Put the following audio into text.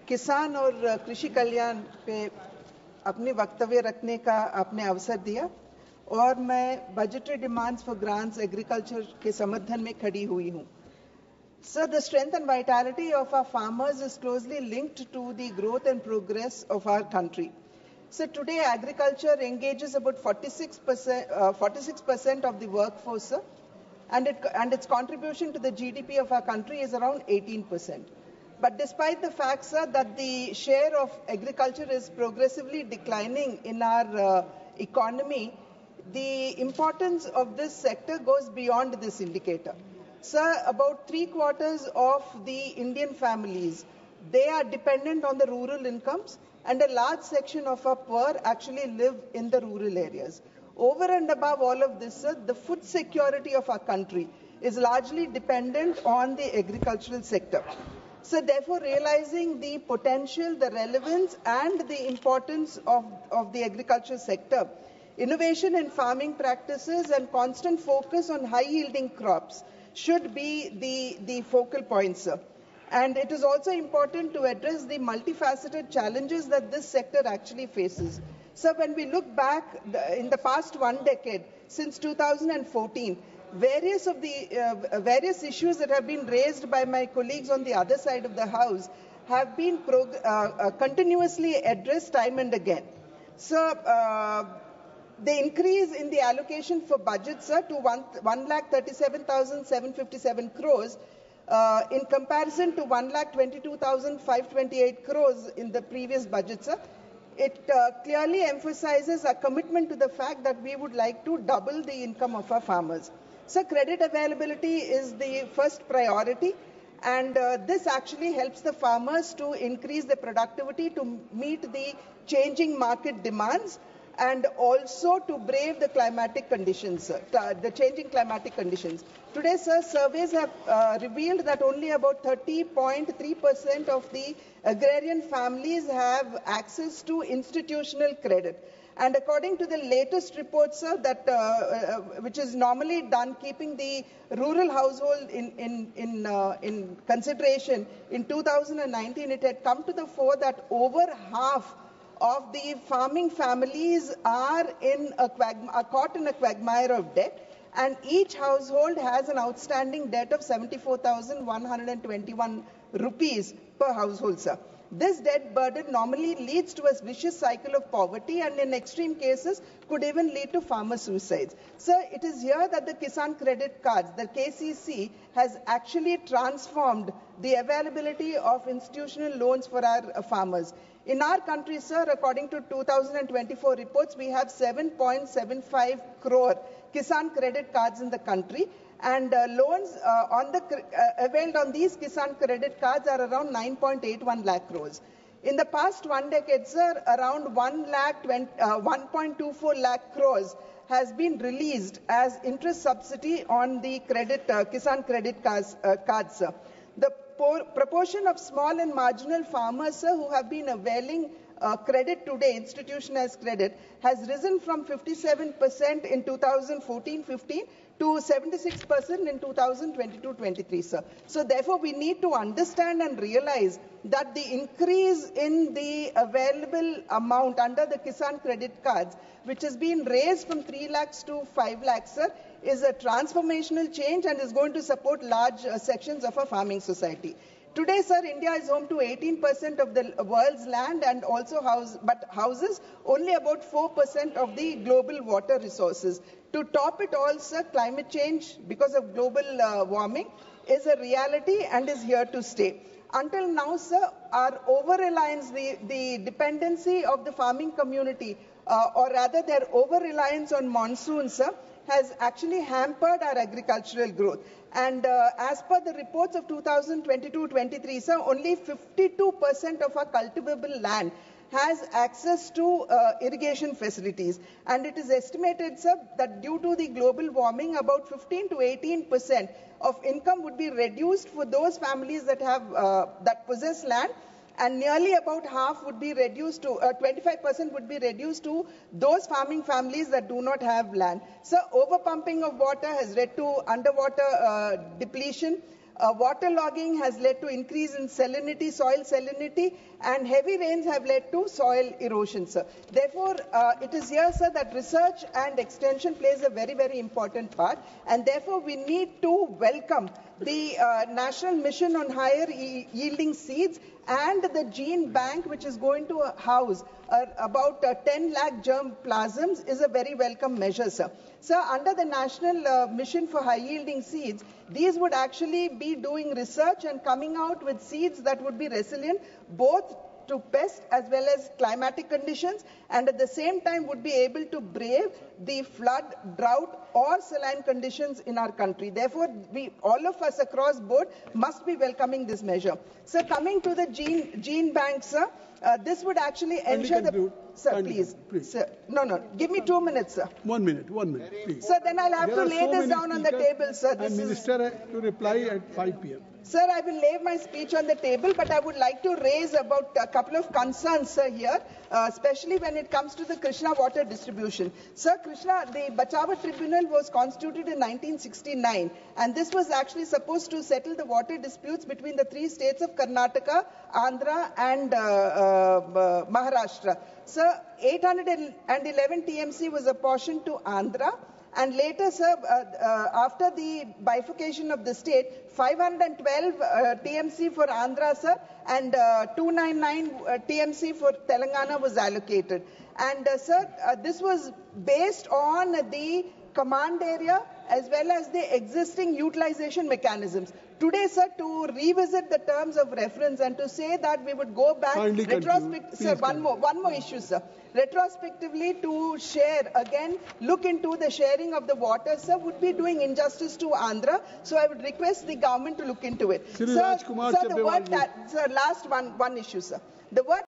किसान और कृषि कल्याण पे अपने वक्तव्य रखने का आपने अवसर दिया और मैं budgetary demands for grants agriculture के समर्थन में खड़ी हुई हूँ. Sir, the strength and vitality of our farmers is closely linked to the growth and progress of our country. So today agriculture engages about 46% of the workforce, sir, and its contribution to the GDP of our country is around 18%. But despite the fact, sir, that the share of agriculture is progressively declining in our economy, the importance of this sector goes beyond this indicator. Sir, about 3/4 of the Indian families, they are dependent on the rural incomes, and a large section of our poor actually live in the rural areas. Over and above all of this, sir, the food security of our country is largely dependent on the agricultural sector. So therefore, realizing the potential, the relevance and the importance of the agriculture sector, innovation in farming practices and constant focus on high-yielding crops should be the focal points, sir. And it is also important to address the multifaceted challenges that this sector actually faces. So when we look back in the past 1 decade, since 2014, various issues that have been raised by my colleagues on the other side of the house have been continuously addressed time and again. So the increase in the allocation for budget, sir, to 1,37,757 crores in comparison to 1,22,528 crores in the previous budget, sir. It clearly emphasizes our commitment to the fact that we would like to double the income of our farmers. So credit availability is the first priority, and this actually helps the farmers to increase their productivity to meet the changing market demands and also to brave the climatic conditions, the changing climatic conditions. Today, sir, surveys have revealed that only about 30.3% of the agrarian families have access to institutional credit. And according to the latest report, sir, that which is normally done keeping the rural household in consideration, in 2019 it had come to the fore that over half of the farming families are caught in a quagmire of debt, and each household has an outstanding debt of 74,121 rupees per household, sir. This debt burden normally leads to a vicious cycle of poverty and in extreme cases could even lead to farmer suicides. Sir, it is here that the Kisan Credit Cards, the KCC, has actually transformed the availability of institutional loans for our farmers. In our country, sir, according to 2024 reports, we have 7.75 crore Kisan Credit Cards in the country, and loans availed on these Kisan Credit Cards are around 9.81 lakh crores. In the past 1 decade, sir, around 1.24 lakh crores has been released as interest subsidy on the Kisan Credit cards, sir. The proportion of small and marginal farmers, sir, who have been availing credit today, institutionalized credit, has risen from 57% in 2014-15 to 76% in 2022-23, sir. So therefore, we need to understand and realize that the increase in the available amount under the Kisan Credit Cards, which has been raised from 3 lakhs to 5 lakhs, sir, is a transformational change and is going to support large sections of our farming society. Today, sir, India is home to 18% of the world's land and also houses only about 4% of the global water resources. To top it all, sir, climate change because of global warming is a reality and is here to stay. Until now, sir, our over-reliance, the dependency of the farming community, or rather their over-reliance on monsoons, sir, has actually hampered our agricultural growth. And as per the reports of 2022-23, sir, only 52% of our cultivable land has access to irrigation facilities. And it is estimated, sir, that due to the global warming, about 15 to 18% of income would be reduced for those families that possess land, and nearly about half would be reduced to 25% would be reduced to those farming families that do not have land. So overpumping of water has led to underwater depletion. Waterlogging has led to increase in salinity, soil salinity, and heavy rains have led to soil erosion, sir. Therefore, it is here, sir, that research and extension plays a very, very important part, and therefore we need to welcome the National Mission on Higher Yielding Seeds and the gene bank, which is going to house about 10 lakh germ plasms, is a very welcome measure, sir. Sir, under the National Mission for High Yielding Seeds, these would actually be doing research and coming out with seeds that would be resilient both to pest as well as climatic conditions, and at the same time would be able to brave the flood, drought or saline conditions in our country. Therefore, all of us across board must be welcoming this measure. So coming to the gene bank, sir, this would actually ensure the... Sir, please. Sir, no. Give me 2 minutes, sir. 1 minute, please. Sir, then I'll have to lay this down on the table, sir. And Minister to reply at 5 p.m. Sir, I will lay my speech on the table, but I would like to raise about a couple of concerns, sir, here, especially when it comes to the Krishna water distribution. Sir, the Bachava Tribunal was constituted in 1969, and this was actually supposed to settle the water disputes between the three states of Karnataka, Andhra, and Maharashtra. Sir, 811 TMC was apportioned to Andhra. And later, sir, after the bifurcation of the state, 512 TMC for Andhra, sir, and 299 TMC for Telangana was allocated. And, sir, this was based on the command area as well as the existing utilization mechanisms. Today, sir, to revisit the terms of reference and to say that we would go back sir, one more issue, sir. Retrospectively to share again, look into the sharing of the water, sir, would be doing injustice to Andhra. So I would request the government to look into it. Sir, last one issue, sir. The word